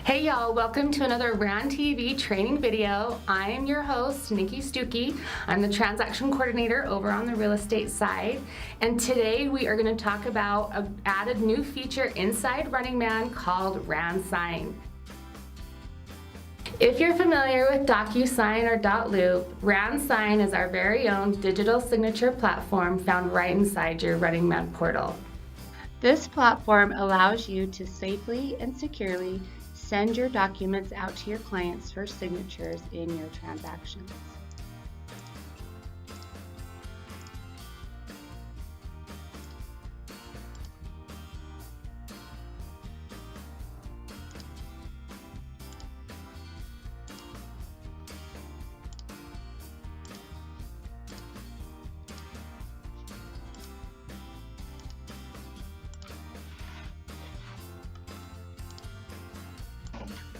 Hey y'all, welcome to another Ran TV training video. I am your host, Niki Stookey. I'm the Transaction Coordinator over on the real estate side. And today we are going to talk about an added new feature inside Running Man called RanSign. If you're familiar with DocuSign or .loop, RanSign is our very own digital signature platform found right inside your Running Man portal. This platform allows you to safely and securely send your documents out to your clients for signatures in your transactions.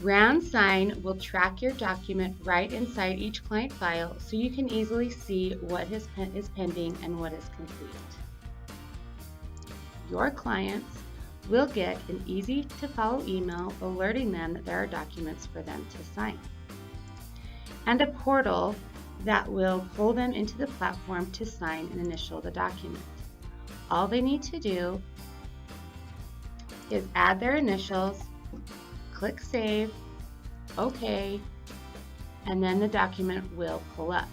RanSign will track your document right inside each client file so you can easily see what is pending and what is complete. Your clients will get an easy-to-follow email alerting them that there are documents for them to sign, and a portal that will pull them into the platform to sign and initial the document. All they need to do is add their initials, click Save, OK, and then the document will pull up.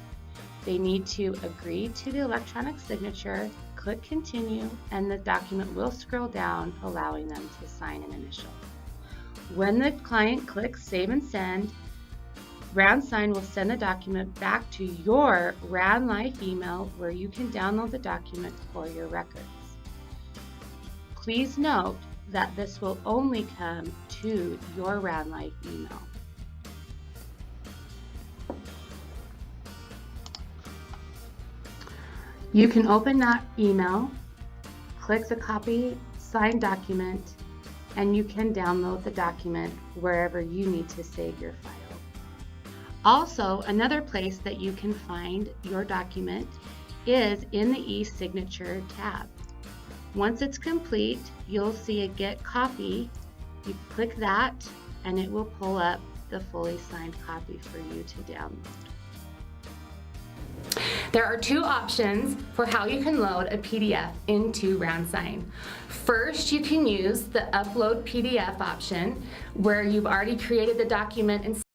They need to agree to the electronic signature, click Continue, and the document will scroll down, allowing them to sign an initial. When the client clicks Save and Send, RanSign will send the document back to your Ranlife email where you can download the document for your records. Please note that this will only come to your Ranlife email. You can open that email, click the copy signed document, and you can download the document wherever you need to save your file. Also, another place that you can find your document is in the e-signature tab. Once it's complete, you'll see a Get Copy. You click that and it will pull up the fully signed copy for you to download. There are two options for how you can load a PDF into RanSign. First, you can use the Upload PDF option where you've already created the document and